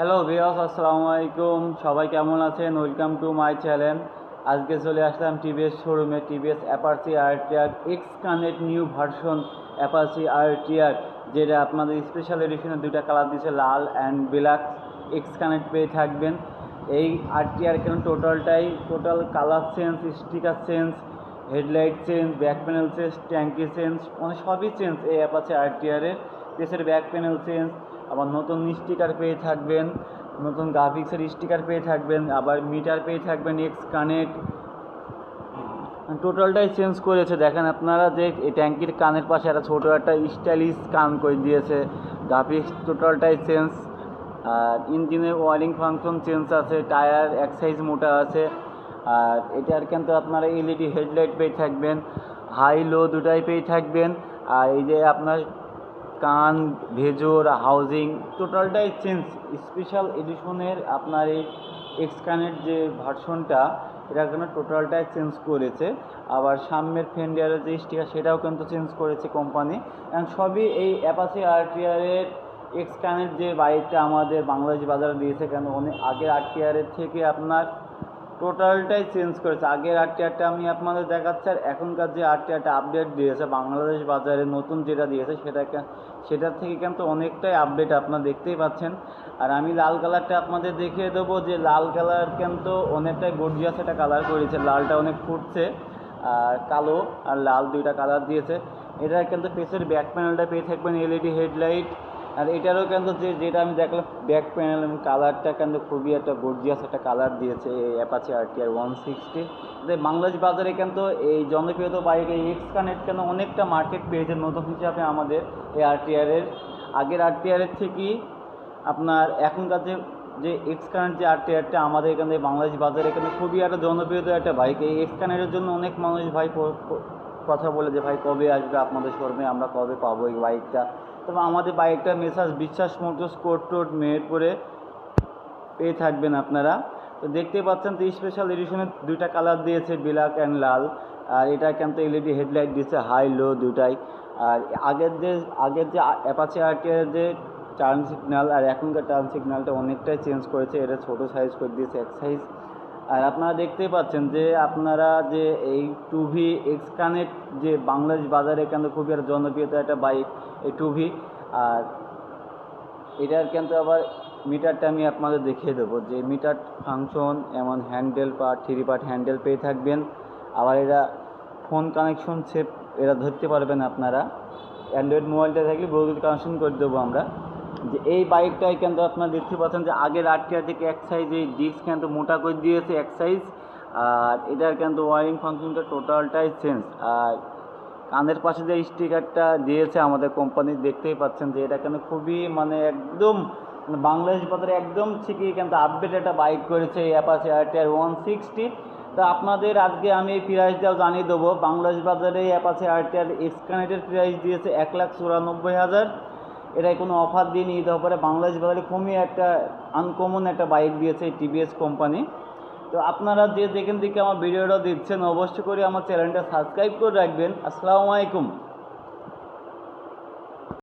Hello viewers, আসসালামু আলাইকুম। সবাই কেমন আছেন? Welcome to my channel. আজকে চলে আসলাম টিভিএস শোরুমে। TVS Apache RTR x connect new version Apache RTR, যেটা আপনাদের স্পেশাল এডিশনে দুইটা কালার দিয়েছে, লাল অ্যান্ড ব্ল্যাক। এক্স কানেক্ট পেয়ে থাকবেন। এই আরটিআর কেন total colour change, sticker change, headlight change, back panel change, ট্যাঙ্কি চেঞ্জ, মানে সবই চেঞ্জ এই অ্যাপাচি আরটিআরের। পেছনের ব্যাক প্যানেল চেঞ্জ, আবার নতুন স্টিকার পেয়ে থাকবেন, নতুন গ্রাফিক্সের স্টিকার পেয়ে থাকবেন, আবার মিটার পেয়ে থাকবেন এক্স কানেক্ট। টোটালটাই চেঞ্জ করেছে। দেখেন আপনারা যে এই ট্যাঙ্কির কানের পাশে একটা ছোটো একটা স্টাইলিশ কান করে দিয়েছে। গ্রাফিক্স টোটালটাই চেঞ্জ। আর ইঞ্জিনের ওয়ারিং ফাংশন চেঞ্জ আছে, টায়ার এক সাইজ মোটা আছে। আর এটার কিন্তু আপনারা এলইডি হেডলাইট পেয়ে থাকবেন, হাই লো দুটাই পেয়ে থাকবেন। আর এই যে আপনার কান, ভেজর, হাউজিং টোটালটাই চেঞ্জ। স্পেশাল এডিশনের আপনার এই এক্স কানেক্ট যে ভার্সনটা, এটা কিন্তু টোটালটাই চেঞ্জ করেছে। আবার সামনের ফেন্ডারের যে স্টিকার সেটাও কিন্তু চেঞ্জ করেছে কোম্পানি। এবং সবই এই অ্যাপাচি আরটিআরের এক্স কানেক্ট যে বাইকটা আমাদের বাংলাদেশ বাজারে দিয়েছে, কেন অনেক আগের আরটিআরের থেকে আপনার টোটালটাই চেঞ্জ করেছে। আগের আরটিআরটা আমি আপনাদের দেখাচ্ছি, আর এখনকার যে আরটিআরটা আপডেট দিয়েছে বাংলাদেশ বাজারে নতুন যেটা দিয়েছে সেটার থেকে কিন্তু অনেকটাই আপডেট আপনারা দেখতেই পাচ্ছেন। আর আমি লাল কালারটা আপনাদের দেখিয়ে দেবো, যে লাল কালার কিন্তু অনেকটাই গর্জিয়াস একটা কালার করেছে। লালটা অনেক ফুটছে, আর কালো আর লাল দুইটা কালার দিয়েছে। এটার কিন্তু পেছনের ব্যাক প্যানেলটা পেয়ে থাকবেন এলইডি হেডলাইট। আর এটারও কিন্তু যেটা আমি দেখলাম ব্যাক প্যানেল এবং কালারটা কিন্তু খুবই একটা গর্জিয়াস একটা কালার দিয়েছে এই অ্যাপাচি আরটিআর 160। বাংলাদেশ বাজারে কিন্তু এই জনপ্রিয়ত বাইক এই এক্স কানেক্ট কেন অনেকটা মার্কেট পেয়েছে নতুন হিসাবে আমাদের এই আরটিআরের। আগের আরটিআরের থেকেই আপনার এখনকার যে এক্স কানেক্ট যে আরটিআরটা আমাদের এখানে বাংলাদেশ বাজারে এখানে খুবই একটা জনপ্রিয়ত একটা বাইক। এই এক্স কানেক্টের জন্য অনেক মানুষ ভাই কথা বলে যে ভাই কবে আসবে আপনাদের শোরুমে, আমরা কবে পাবো এই বাইকটা। তবে আমাদের বাইকটা মেসার্স বিশ্বাস মোটরস কোর্ট রোড মেহেরপুরে পেয়ে থাকবেন আপনারা। তো দেখতে পাচ্ছেন তো স্পেশাল এডিশনের দুইটা কালার দিয়েছে, ব্ল্যাক অ্যান্ড লাল। আর এটা কিন্তু এলইডি হেডলাইট দিয়েছে, হাই লো দুটাই। আর আগের যে অ্যাপাচি আরটিআর যে টার্ন সিগন্যাল আর এখনকার টার্ন সিগন্যালটা অনেকটাই চেঞ্জ করেছে। এটা ছোটো সাইজ করে দিয়েছে এক সাইজ। আর আপনারা দেখতেই পাচ্ছেন যে আপনারা যে এই টুভি এক্স কানেক্ট যে বাংলাদেশ বাজারে কিন্তু খুবই একটা জনপ্রিয়তা একটা বাইক এই টুভি। আর এটার কিন্তু আবার মিটারটা আমি আপনাদের দেখিয়ে দেবো, যে মিটার ফাংশন এমন হ্যান্ডেল পার্ট, 3 পার্ট হ্যান্ডেল পেয়ে থাকবেন। আবার এরা ফোন কানেকশন সেভ এরা ধরতে পারবেন আপনারা। অ্যান্ড্রয়েড মোবাইলটা থাকলে ব্লুটুথ কানেকশন করে দেবো আমরা। যে এই বাইকটাই কিন্তু আপনারা দেখতে পাচ্ছেন যে আগের আরটিআর থেকে এক সাইজ এই ডিস্ক কিন্তু মোটা করে দিয়েছে এক সাইজ। আর এটার কিন্তু ওয়ারিং ফাংশনটা টোটালটাই চেঞ্জ। আর কানের পাশে যে স্টিকারটা দিয়েছে আমাদের কোম্পানি, দেখতেই পাচ্ছেন যে এটা কিন্তু খুবই মানে একদম বাংলাদেশ বাজারে একদম ঠিকই কিন্তু আপডেট একটা বাইক করেছে এই অ্যাপাচি আরটিআর 160। তা আপনাদের আজকে আমি এই প্রাইসটাও জানিয়ে দেবো। বাংলাদেশ বাজারে এই অ্যাপাচি আরটিআর এক্স কানেক্টের প্রাইস দিয়েছে 1,94,000। এটাই কোনো অফার দিয়ে নিয়ে যেতে পারে। বাংলাদেশ বাজারে খুবই একটা আনকমন একটা বাইক দিয়েছে এই টিভিএস কোম্পানি। তো আপনারা যে যেখান থেকে আমার ভিডিওটা দিচ্ছেন অবশ্যই করে আমার চ্যানেলটা সাবস্ক্রাইব করে রাখবেন। আসসালামু আলাইকুম।